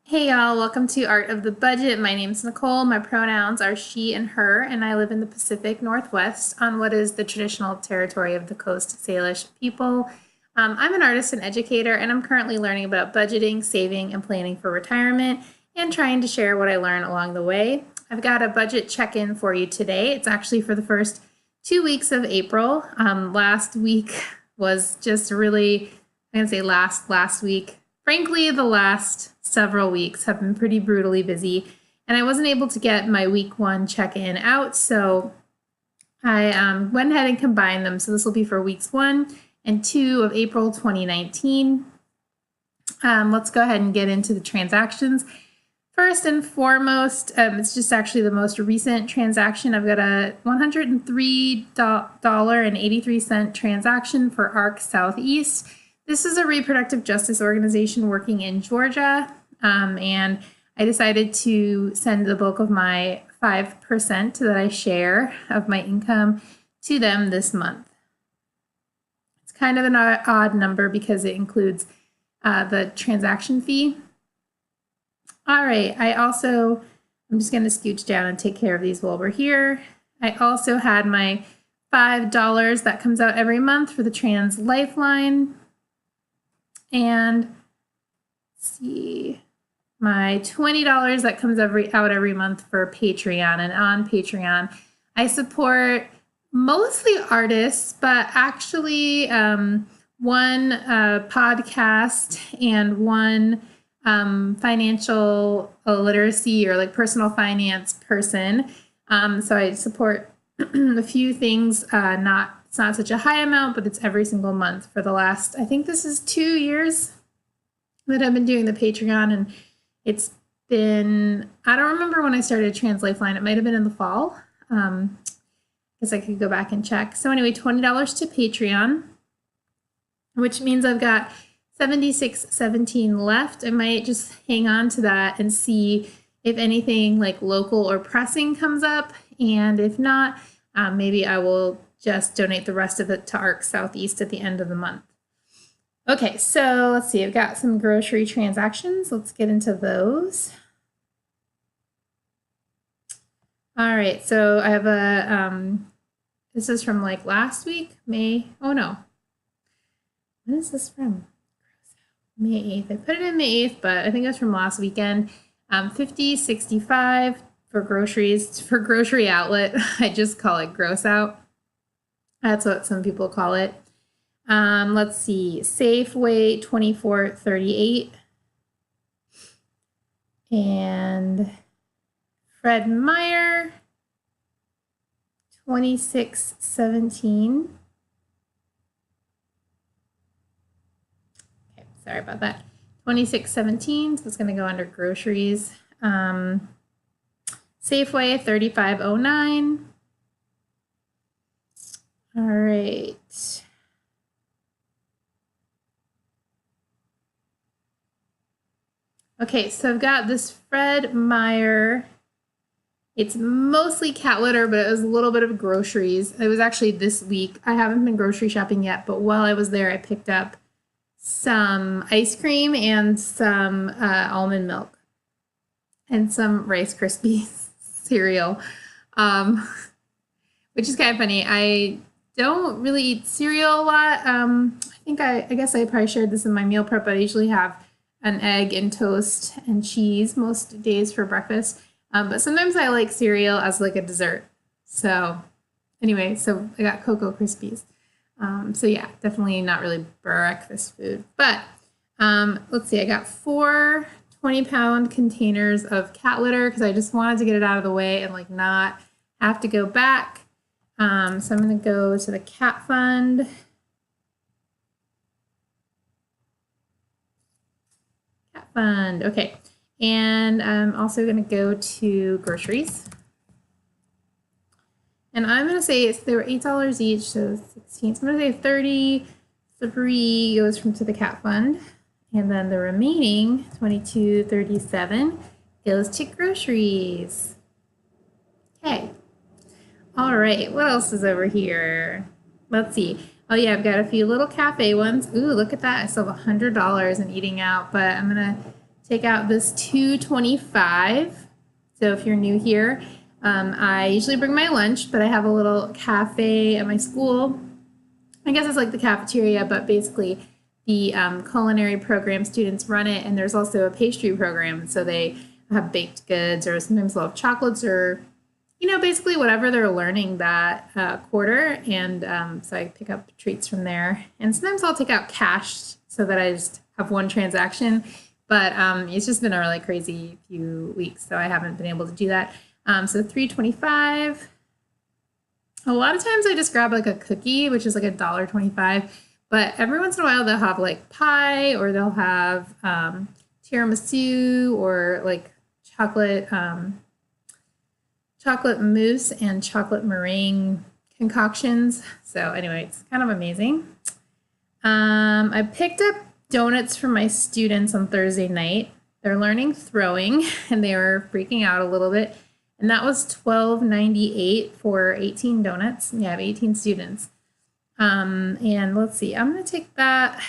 Hey y'all, welcome to Art of the Budget. My name's Nicole. My pronouns are she and her, and I live in the Pacific Northwest on what is the traditional territory of the Coast Salish people. I'm an artist and educator, and I'm currently learning about budgeting, saving, and planning for retirement, and trying to share what I learn along the way. I've got a budget check-in for you today. It's actually for the first 2 weeks of April. Last week was just really, I'm going to say last week. Frankly, the last several weeks have been pretty brutally busy, and I wasn't able to get my week 1 check-in out, so I went ahead and combined them. So this will be for weeks 1 and 2 of April 2019. Let's go ahead and get into the transactions. First and foremost, it's just actually the most recent transaction. I've got a $103.83 transaction for ARC Southeast. This is a reproductive justice organization working in Georgia, and I decided to send the bulk of my 5% that I share of my income to them this month. It's kind of an odd number because it includes the transaction fee. All right, I'm just going to scooch down and take care of these while we're here. I also had my $5 that comes out every month for the Trans Lifeline. And let's see, my $20 that comes out every month for Patreon. And on Patreon, I support mostly artists, but actually one podcast and one financial literacy or like personal finance person. So I support a few things, it's not such a high amount, but it's every single month for the last, I think this is 2 years that I've been doing the Patreon, and it's been, I don't remember when I started Trans Lifeline. It might have been in the fall, because I could go back and check. So anyway, $20 to Patreon, which means I've got $76.17 left. I might just hang on to that and see if anything like local or pressing comes up, and if not, maybe I will just donate the rest of it to ARC Southeast at the end of the month. Okay, so let's see. I've got some grocery transactions. Let's get into those. All right, so I have this is from like last week, May. Oh no. When is this from? May 8th. I put it in May 8th, but I think it was from last weekend. $50.65 for groceries, for grocery outlet. I just call it gross out. That's what some people call it. Let's see, Safeway $24.38, and Fred Meyer $26.17. Okay, sorry about that. $26.17. So it's going to go under groceries. Safeway $35.09. All right. Okay, so I've got this Fred Meyer. It's mostly cat litter, but it was a little bit of groceries. It was actually this week. I haven't been grocery shopping yet, but while I was there, I picked up some ice cream and some almond milk and some Rice Krispies cereal, which is kind of funny. I don't really eat cereal a lot. I guess I probably shared this in my meal prep, but I usually have an egg and toast and cheese most days for breakfast. But sometimes I like cereal as like a dessert. So anyway, so I got Cocoa Krispies. So yeah, definitely not really breakfast food. But let's see, I got 4 20-pound containers of cat litter because I just wanted to get it out of the way and like not have to go back. So I'm going to go to the cat fund. Cat fund, okay. And I'm also going to go to groceries. And I'm going to say they were $8 each, so 16. So I'm going to say 33 goes to the cat fund. And then the remaining $22.37 goes to groceries. Okay. All right, what else is over here? Let's see. Oh yeah, I've got a few little cafe ones. Ooh, look at that. I still have $100 in eating out, but I'm gonna take out this $2.25. So if you're new here, I usually bring my lunch, but I have a little cafe at my school. I guess it's like the cafeteria, but basically the culinary program students run it, and there's also a pastry program. So they have baked goods, or sometimes they'll have chocolates, or basically whatever they're learning that quarter. And so I pick up treats from there. And sometimes I'll take out cash so that I just have one transaction. But it's just been a really crazy few weeks, so I haven't been able to do that. So $3.25. A lot of times I just grab like a cookie, which is like $1.25. But every once in a while they'll have like pie, or they'll have tiramisu, or like chocolate mousse and chocolate meringue concoctions. So anyway, it's kind of amazing. I picked up donuts for my students on Thursday night. They're learning throwing, and they were freaking out a little bit. And that was $12.98 for 18 donuts. Yeah, I have 18 students. And let's see, I'm going to take that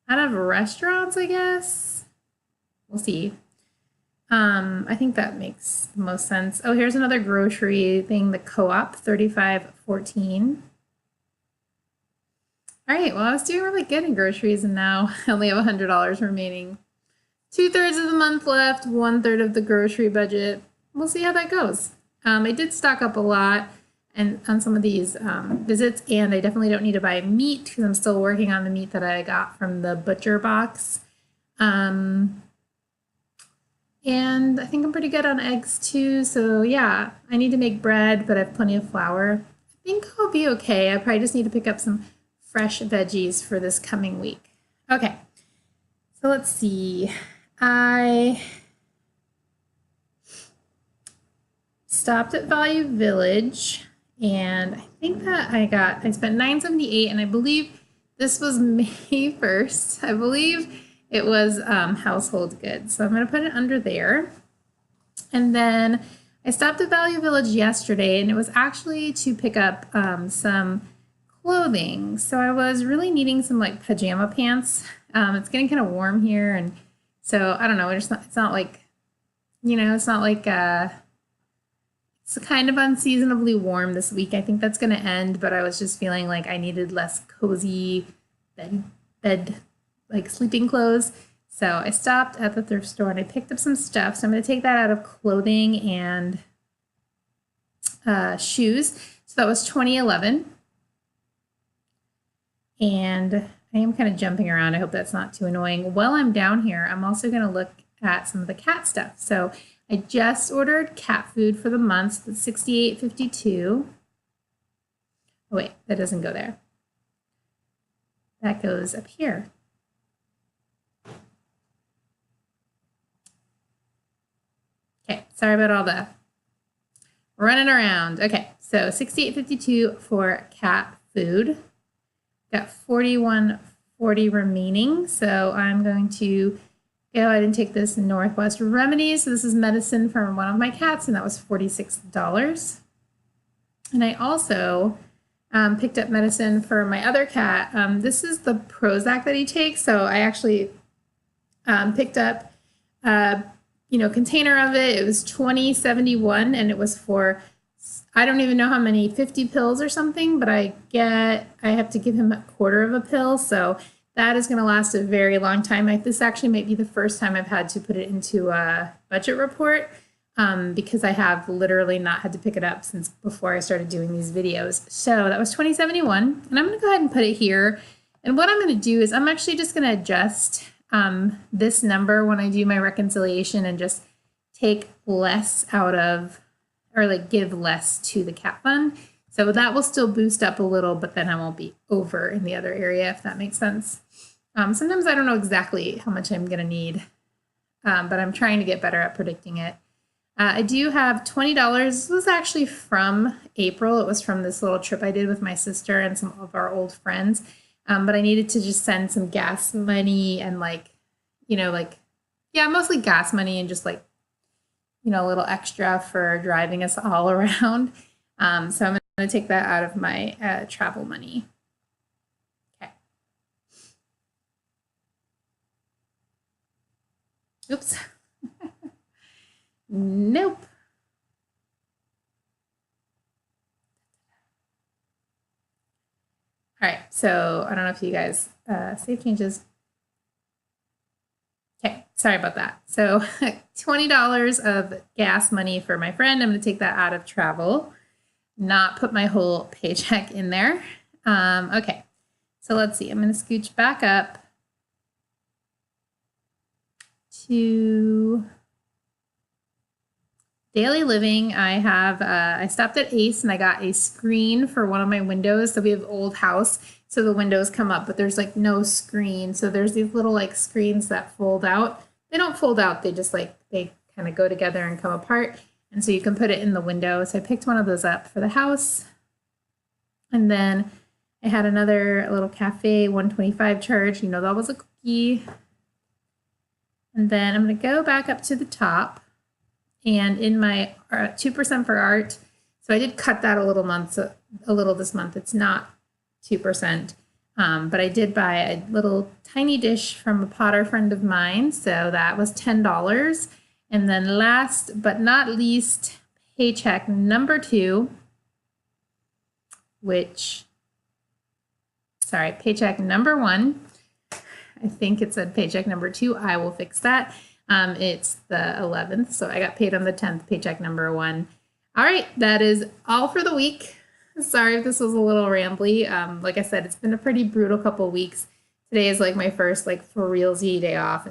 out of restaurants, I guess. We'll see. I think that makes the most sense. Oh, here's another grocery thing, the Co-op, $35.14. All right, well, I was doing really good in groceries, and now I only have $100 remaining. 2/3 of the month left, 1/3 of the grocery budget. We'll see how that goes. I did stock up a lot and on some of these visits, and I definitely don't need to buy meat because I'm still working on the meat that I got from the butcher box. And I think I'm pretty good on eggs too. So yeah, I need to make bread, but I have plenty of flour. I think I'll be okay. I probably just need to pick up some fresh veggies for this coming week. Okay, so let's see. I stopped at Value Village, and I think that I spent $9.78, and I believe this was May 1st. I believe it was household goods. So I'm going to put it under there. And then I stopped at Value Village yesterday, and it was actually to pick up some clothing. So I was really needing some like pajama pants. It's getting kind of warm here, and so I don't know. It's not like, it's not like it's kind of unseasonably warm this week. I think that's going to end, but I was just feeling like I needed less cozy bed like sleeping clothes. So I stopped at the thrift store and I picked up some stuff. So I'm going to take that out of clothing and shoes. So that was $20.11. And I am kind of jumping around. I hope that's not too annoying. While I'm down here, I'm also going to look at some of the cat stuff. So I just ordered cat food for the month. That's $68.52. Oh wait, that doesn't go there. That goes up here. Okay, sorry about all the running around. Okay, so $68.52 for cat food. Got $41.40 remaining, so I'm going to go ahead and take this Northwest Remedies. So this is medicine for one of my cats, and that was $46. And I also picked up medicine for my other cat. This is the Prozac that he takes, so I actually picked up container of it. It was $20.71, and it was for, I don't even know how many, 50 pills or something, but I have to give him a quarter of a pill, so that is going to last a very long time. This actually might be the first time I've had to put it into a budget report because I have literally not had to pick it up since before I started doing these videos. So that was $20.71, and I'm going to go ahead and put it here. And what I'm going to do is I'm actually just going to adjust this number when I do my reconciliation and just take less out of, or like give less to the cat fund. So that will still boost up a little, but then I won't be over in the other area, if that makes sense. Sometimes I don't know exactly how much I'm going to need, but I'm trying to get better at predicting it. I do have $20. This was actually from April. It was from this little trip I did with my sister and some of our old friends. But I needed to just send some gas money and mostly gas money and just a little extra for driving us all around. So I'm going to take that out of my travel money. Okay. Oops. Nope. All right, so I don't know if you guys save changes. Okay, sorry about that. So $20 of gas money for my friend. I'm going to take that out of travel, not put my whole paycheck in there. Okay, so let's see. I'm going to scooch back up to daily living. I have I stopped at Ace and I got a screen for one of my windows. So we have old house, so the windows come up, but there's like no screen. So there's these little like screens that fold out. They don't fold out. They just like they kind of go together and come apart. And so you can put it in the window. So I picked one of those up for the house. And then I had another little cafe 125 charge. You know, that was a cookie. And then I'm going to go back up to the top. And in my 2% for art, so I did cut that a little this month. It's not 2%, but I did buy a little tiny dish from a potter friend of mine. So that was $10. And then last but not least, paycheck number 2, paycheck number 1. I think it said paycheck number 2. I will fix that. It's the 11th, so I got paid on the 10th, paycheck number 1. All right, that is all for the week. Sorry if this was a little rambly. Like I said, it's been a pretty brutal couple of weeks. Today is like my first like for realsy day off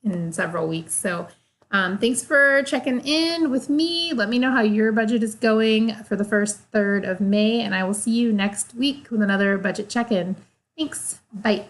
in several weeks. So thanks for checking in with me. Let me know how your budget is going for the first third of May, and I will see you next week with another budget check-in. Thanks. Bye.